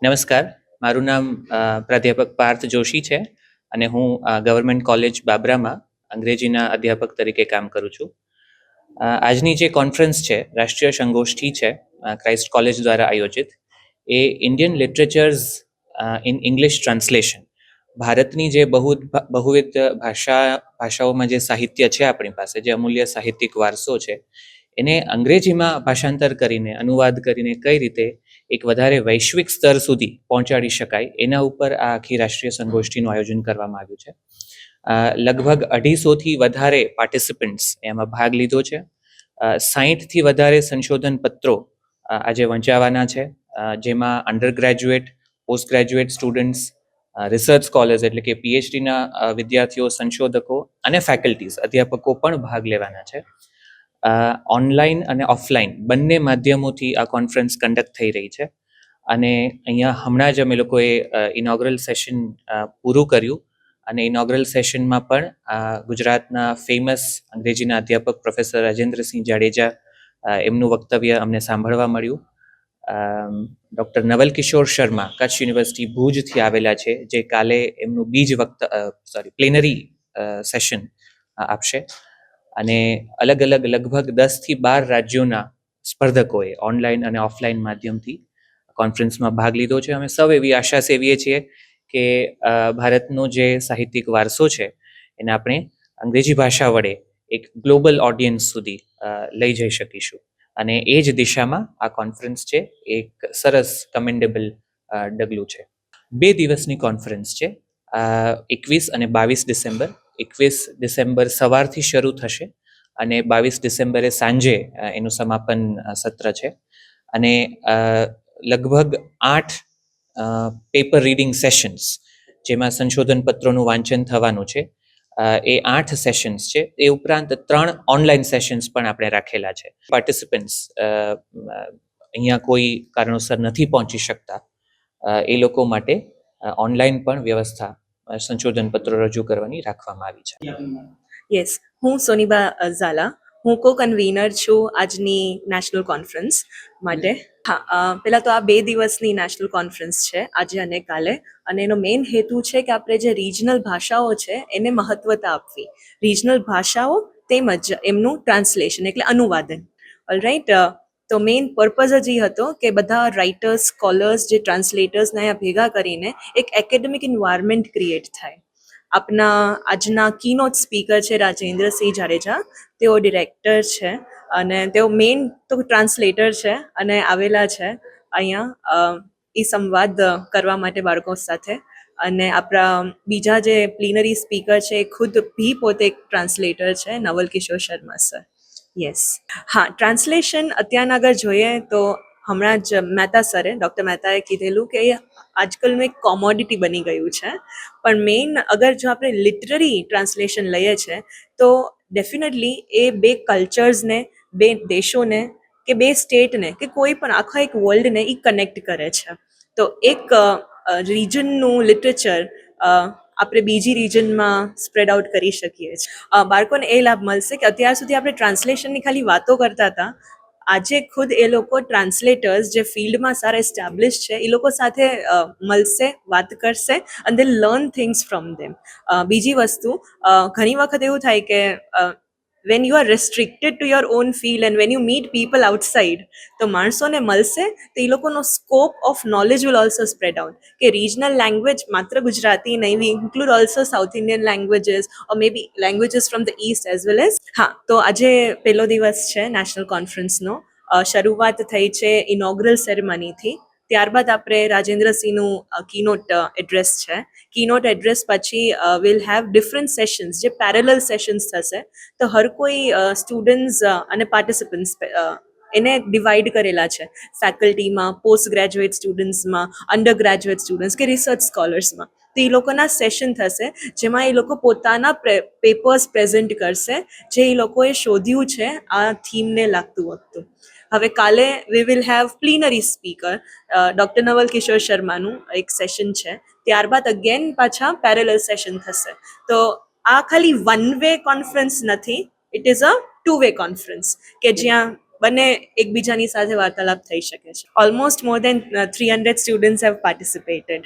નમસ્કાર, મારું નામ પ્રાધ્યાપક પાર્થ જોશી છે અને હું ગવર્મેન્ટ કોલેજ બાબરામાં અંગ્રેજીના અધ્યાપક તરીકે કામ કરું છું. આજની જે કોન્ફરન્સ છે, રાષ્ટ્રીય સંગોષ્ઠી છે, ક્રાઇસ્ટ કોલેજ દ્વારા આયોજિત, એ ઇન્ડિયન લિટરેચર્સ ઇન ઇંગ્લિશ ટ્રાન્સલેશન, ભારતની જે બહુવિધ ભાષાઓમાં જે સાહિત્ય છે આપણી પાસે, જે અમૂલ્ય સાહિત્યિક વારસો છે, એને અંગ્રેજીમાં ભાષાંતર કરીને, અનુવાદ કરીને કઈ રીતે એક વધારે વૈશ્વિક સ્તર સુધી પહોંચાડી શકાય એના ઉપર આ આખી રાષ્ટ્રીય સંગોષ્ઠીનું આયોજન કરવામાં આવ્યું છે. લગભગ 250થી વધારે પાર્ટિસિપન્ટ્સ એમાં ભાગ લીધો છે. 60થી વધારે સંશોધન પત્રો આજે વંચાવાના છે, જેમાં under graduate, post graduate students, research scholars એટલે કે પીએચડીના વિદ્યાર્થીઓ, સંશોધકો અને ફેકલ્ટીઝ, અધ્યાપકો પણ ભાગ લેવાના છે. ઓનલાઈન અને ઓફલાઈન બંને માધ્યમોથી આ કોન્ફરન્સ કન્ડક્ટ થઈ રહી છે અને અહીંયા હમણાં જ અમે લોકોએ ઇનોગ્રલ સેશન પૂરું કર્યું અને ઇનોગ્રલ સેશનમાં પણ ગુજરાતના ફેમસ અંગ્રેજીના અધ્યાપક પ્રોફેસર રાજેન્દ્રસિંહ જાડેજા એમનું વક્તવ્ય અમને સાંભળવા મળ્યું. ડૉક્ટર નવલ કિશોર શર્મા કચ્છ યુનિવર્સિટી ભુજથી આવેલા છે, જે કાલે એમનું પ્લેનરી સેશન આપશે અને અલગ અલગ લગભગ 10થી 12 રાજ્યોના સ્પર્ધકોએ ઓનલાઈન અને ઓફલાઈન માધ્યમથી કોન્ફરન્સમાં ભાગ લીધો છે. અમે સૌ એવી આશા સેવીએ છીએ કે ભારતનો જે સાહિત્યિક વારસો છે એને આપણે અંગ્રેજી ભાષા વડે એક ગ્લોબલ ઓડિયન્સ સુધી લઈ જઈ શકીશું અને એ જ દિશામાં આ કોન્ફરન્સ છે એક સરસ કમેન્ડેબલ ડગલું છે. 2 દિવસની કોન્ફરન્સ છે, 21 અને 22 ડિસેમ્બર. 21 ડિસેમ્બર સવારથી શરૂ થશે અને 22 ડિસેમ્બરે સાંજે એનું સમાપન સત્ર છે અને લગભગ 8 પેપર રીડિંગ સેશન્સ, જેમાં સંશોધન પત્રોનું વાંચન થવાનું છે, એ 8 સેશન્સ છે. એ ઉપરાંત 3 ઓનલાઈન સેશન્સ પણ આપણે રાખેલા છે. પાર્ટિસિપન્ટ્સ અહીંયા કોઈ કારણોસર નથી પહોંચી શકતા, એ લોકો માટે ઓનલાઈન પણ વ્યવસ્થા સંશોધન પત્રો રજૂ કરવાની રાખવામાં આવી છે. યસ, હું સોનીબા ઝાલા, હું કો કન્વીનર છું આજની નેશનલ કોન્ફરન્સ માટે. પહેલાં તો આ 2 દિવસની નેશનલ કોન્ફરન્સ છે, આજે અને કાલે, અને એનો મેઇન હેતુ છે કે આપણે જે રિજનલ ભાષાઓ છે એને મહત્વતા આપવી, રિજનલ ભાષાઓ તેમજ એમનું ટ્રાન્સલેશન એટલે અનુવાદન. ઓલરાઈટ, તો મેઇન પર્પઝ જ એ હતો કે બધા રાઇટર્સ, સ્કોલર્સ, જે ટ્રાન્સલેટર્સને અહીંયા ભેગા કરીને એક એકેડેમિક એન્વાયરમેન્ટ ક્રિએટ થાય. આપના આજના કીનોટ સ્પીકર છે રાજેન્દ્રસિંહ જાડેજા, તેઓ ડિરેક્ટર છે અને તેઓ મેઇન તો ટ્રાન્સલેટર છે અને આવેલા છે અહીંયા એ સંવાદ કરવા માટે બાળકો સાથે. અને આપણા બીજા જે પ્લીનરી સ્પીકર છે એ ખુદ ભી પોતે એક ટ્રાન્સલેટર છે, નવલ કિશોર શર્મા સર. યસ, ટ્રાન્સલેશન અત્યારના અગર જોઈએ તો હમણાં જ મહેતા સરે, ડૉક્ટર મહેતાએ કીધેલું કે આજકાલનું એક કોમોડિટી બની ગયું છે, પણ મેઇન અગર જો આપણે લિટરરી ટ્રાન્સલેશન લઈએ છીએ તો ડેફિનેટલી એ 2 કલ્ચર્સને, 2 દેશોને કે 2 સ્ટેટને કે કોઈ પણ આખા એક વર્લ્ડને એ કનેક્ટ કરે છે. તો એક રિજનનું લિટરેચર આપણે બીજી રિજનમાં સ્પ્રેડ આઉટ કરી શકીએ છીએ. બાળકોને એ લાભ મળશે કે અત્યાર સુધી આપણે ટ્રાન્સલેશનની ખાલી વાતો કરતા હતા, આજે ખુદ એ લોકો ટ્રાન્સલેટર્સ જે ફિલ્ડમાં સારા એસ્ટાબ્લિશ છે એ લોકો સાથે મળશે, વાત કરશે અને દે લર્ન થિંગ્સ ફ્રોમ ધેમ. બીજી વસ્તુ, ઘણી વખત એવું થાય કે when you are restricted to your own field and when you meet people outside, તો માણસોને મળશે તો એ લોકોનો scope of knowledge will also spread out. કે રિજનલ લેંગ્વેજ માત્ર ગુજરાતી નહીં, we include also South Indian languages or may be languages from the east as well as. તો આજે પહેલો દિવસ છે નેશનલ કોન્ફરન્સનો. શરૂઆત થઈ છે ઇનોગ્રલ સેરેમનીથી, ત્યારબાદ આપણે રાજેન્દ્રસિંહનું કીનોટ એડ્રેસ છે. કીનોટ એડ્રેસ પછી વિલ હેવ ડિફરન્ટ સેશન્સ, જે પેરેલલ સેશન્સ થશે. તો હર કોઈ સ્ટુડન્ટ્સ અને પાર્ટિસિપન્ટ્સ એને ડિવાઈડ કરેલા છે ફેકલ્ટીમાં, પોસ્ટ ગ્રેજ્યુએટ સ્ટુડન્ટ્સમાં, અંડર ગ્રેજ્યુએટ સ્ટુડન્ટ્સ કે રિસર્ચ સ્કોલર્સમાં. તો એ લોકોના સેશન થશે જેમાં એ લોકો પોતાના પેપર્સ પ્રેઝન્ટ કરશે જે એ લોકોએ શોધ્યું છે આ થીમને લાગતું વખતું. હવે કાલે we will have plenary speaker doctor Naval Kishor શર્માનું એક સેશન છે, ત્યારબાદ અગેન પાછા પેરેલલ સેશન થશે. તો આ ખાલી 1 વે કોન્ફરન્સ નથી, it is a 2 way conference કે જ્યાં બંને એકબીજાની સાથે વાર્તાલાપ થઈ શકે છે. Almost more than 300 students have participated.